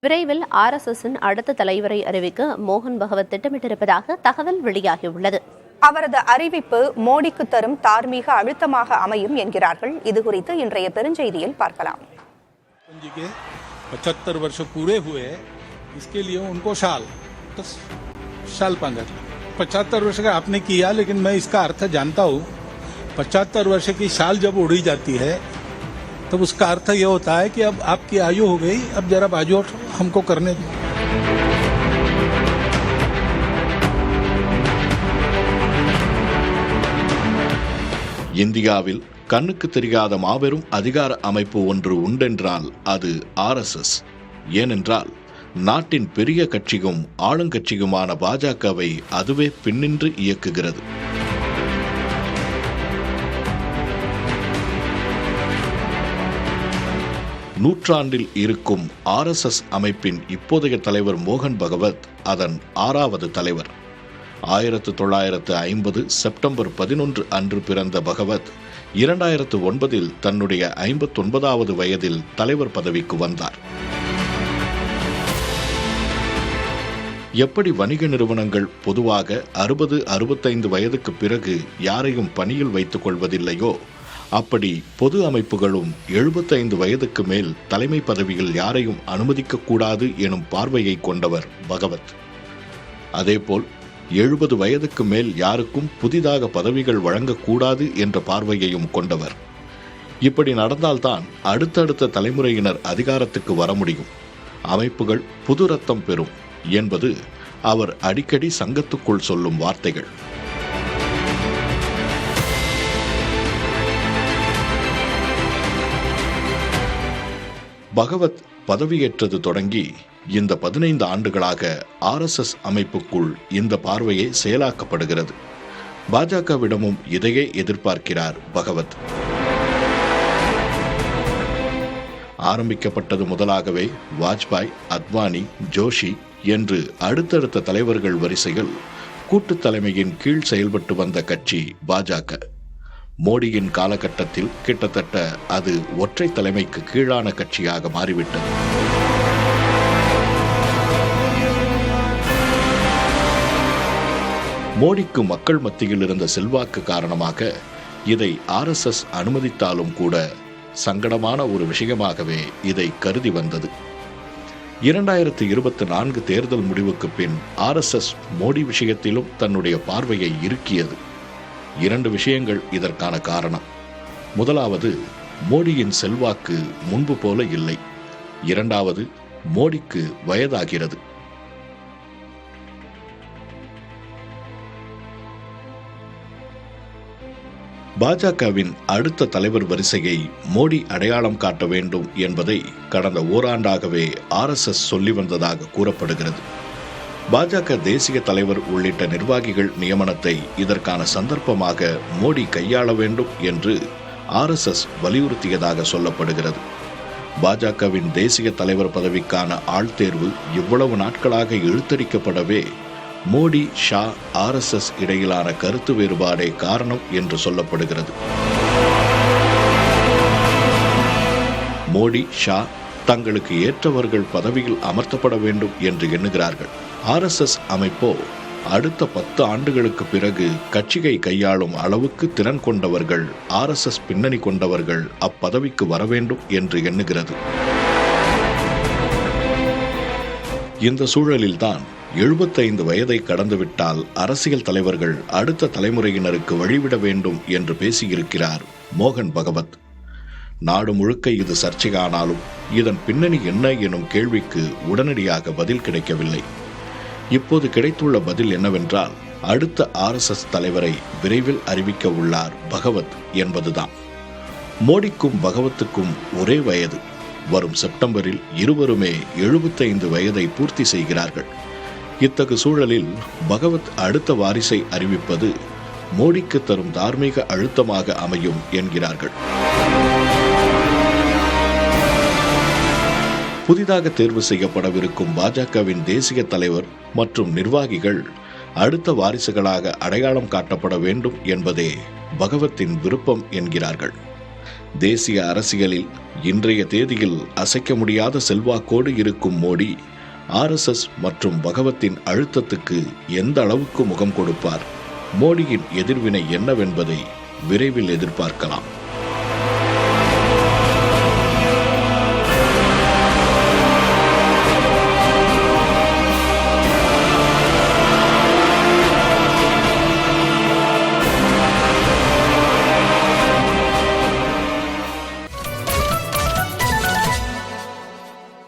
விரைவில் RSSின் அடுத்த தலைவரை அறிவிக்க மோகன் பகவத் திட்டமிட்டிருப்பதாக தகவல் வெளியாகியுள்ளது. அவரது அறிவிப்பு மோடிக்கு தரும் தார்மீக அழுத்தமாக அமையும் என்கிறார்கள். இதுகுறித்து இன்றைய பெருஞ்செய்தியில் பார்க்கலாம். 75 वर्ष पूरे हुए, इसके लिए उनको साल 75 वर्ष का आपने किया, लेकिन मैं इसका अर्थ जानता हूँ. 75 वर्ष की साल जब उड़ी जाती है तब उसका अर्थ यह होता है कि अब आपकी आयु हो गई, अब जरा बाजू हमको करने दो. இந்தியாவில் கண்ணுக்கு தெரியாத மாபெரும் அதிகார அமைப்பு ஒன்று உண்டென்றால் அது RSS. ஏனென்றால் நாட்டின் பெரிய கட்சியும் ஆளுங்கட்சியுமான பாஜகவை அதுவே பின்னின்று இயக்குகிறது. நூற்றாண்டில் இருக்கும் RSS அமைப்பின் இப்போதைய தலைவர் மோகன் பகவத் அதன் 6வது தலைவர். 1950 செப்டம்பர் 11 அன்று பிறந்த பகவத் 2009 தன்னுடைய 59வது வயதில் தலைவர் பதவிக்கு வந்தார். எப்படி வணிக நிறுவனங்கள் பொதுவாக 60-65 வயதுக்கு பிறகு யாரையும் பணியில் வைத்துக் கொள்வதில்லையோ, அப்படி பொது அமைப்புகளும் 75 வயதுக்கு மேல் தலைமை பதவியில் யாரையும் அனுமதிக்கக்கூடாது எனும் பார்வையை கொண்டவர் பகவத். அதேபோல் 70 வயதுக்கு மேல் யாருக்கும் புதிதாக பதவிகள் வழங்கக்கூடாது என்ற பார்வையையும் கொண்டவர். இப்படி நடந்தால்தான் அடுத்தடுத்த தலைமுறையினர் அதிகாரத்துக்கு வர முடியும், அமைப்புகள் புது ரத்தம் பெறும் என்பது அவர் அடிக்கடி சங்கத்துக்குள் சொல்லும் வார்த்தைகள். பகவத் பதவியேற்றது தொடங்கி இந்த 15 ஆண்டுகளாக RSS அமைப்புக்குள் இந்த பார்வையே செயலாக்கப்படுகிறது. பாஜகவிடமும் இதையே எதிர்பார்க்கிறார் பகவத். ஆரம்பிக்கப்பட்டது முதலாகவே வாஜ்பாய், அத்வானி, ஜோஷி என்று அடுத்தடுத்த தலைவர்கள் வரிசையில் கூட்டு தலைமையின் கீழ் செயல்பட்டு வந்த கட்சி பாஜக. மோடியின் காலகட்டத்தில் கிட்டத்தட்ட அது ஒற்றை தலைமைக்கு கீழான கட்சியாக மாறிவிட்டது. மோடிக்கு மக்கள் மத்தியில் இருந்த செல்வாக்கு காரணமாக இதை RSS அனுமதித்தாலும் கூட சங்கடமான ஒரு விஷயமாகவே இதை கருதி வந்தது. 2024 தேர்தல் முடிவுக்கு பின் RSS மோடி விஷயத்திலும் தன்னுடைய பார்வையை இறுக்கியது. 2 விஷயங்கள் இதற்கான காரணம். முதலாவது, மோடியின் செல்வாக்கு முன்பு போல இல்லை. 2வது, மோடிக்கு வயதாகிறது. பாஜகவின் அடுத்த தலைவர் வரிசையை மோடி அடையாளம் காட்ட வேண்டும் என்பதை கடந்த ஓராண்டாகவே RSS சொல்லி வந்ததாக கூறப்படுகிறது. பாஜக தேசிய தலைவர் உள்ளிட்ட நிர்வாகிகள் நியமனத்தை இதற்கான சந்தர்ப்பமாக மோடி கையாள வேண்டும் என்று RSS வலியுறுத்தியதாக சொல்லப்படுகிறது. பாஜகவின் தேசிய தலைவர் பதவிக்கான ஆள் தேர்வு இவ்வளவு நாட்களாக இழுத்தடிக்கப்படவே மோடி, ஷா, RSS இடையிலான கருத்து வேறுபாடே காரணம் என்று சொல்லப்படுகிறது. மோடி, ஷா தங்களுக்கு ஏற்றவர்கள் பதவியில் அமர்த்தப்பட வேண்டும் என்று எண்ணுகிறார்கள். RSS அமைப்போ அடுத்த 10 ஆண்டுகளுக்கு பிறகு கட்சியை கையாளும் அளவுக்கு திறன் கொண்டவர்கள், RSS பின்னணி கொண்டவர்கள் அப்பதவிக்கு வர வேண்டும் என்று எண்ணுகிறது. இந்த சூழலில்தான் 75 வயதை கடந்துவிட்டால் அரசியல் தலைவர்கள் அடுத்த தலைமுறையினருக்கு வழிவிட வேண்டும் என்று பேசியிருக்கிறார் மோகன் பகவத். நாடு முழுக்க இது சர்ச்சையானாலும் இதன் பின்னணி என்ன எனும் கேள்விக்கு உடனடியாக பதில் கிடைக்கவில்லை. இப்போது கிடைத்துள்ள பதில் என்னவென்றால், அடுத்த RSS தலைவரை விரைவில் அறிவிக்க உள்ளார் பகவத் என்பதுதான். மோடிக்கும் பகவத்துக்கும் ஒரே வயது. வரும் செப்டம்பரில் இருவருமே 75 வயதை பூர்த்தி செய்கிறார்கள். இத்தகு சூழலில் பகவத் அடுத்த வாரிசை அறிவிப்பது மோடிக்கு தரும் தார்மீக அழுத்தமாக அமையும் என்கிறார்கள். புதிதாக தேர்வு செய்யப்படவிருக்கும் பாஜகவின் தேசிய தலைவர் மற்றும் நிர்வாகிகள் அடுத்த வாரிசுகளாக அடையாளம் காட்டப்பட வேண்டும் என்பதே பகவத்தின் விருப்பம் என்கிறார்கள். தேசிய அரசியலில் இன்றைய தேதியில் அசைக்க முடியாத செல்வாக்கோடு இருக்கும் மோடி RSS மற்றும் பகவத்தின் அழுத்தத்துக்கு எந்த அளவுக்கு முகம் கொடுப்பார்? மோடியின் எதிர்வினை என்னவென்பதை விரைவில் எதிர்பார்க்கலாம்.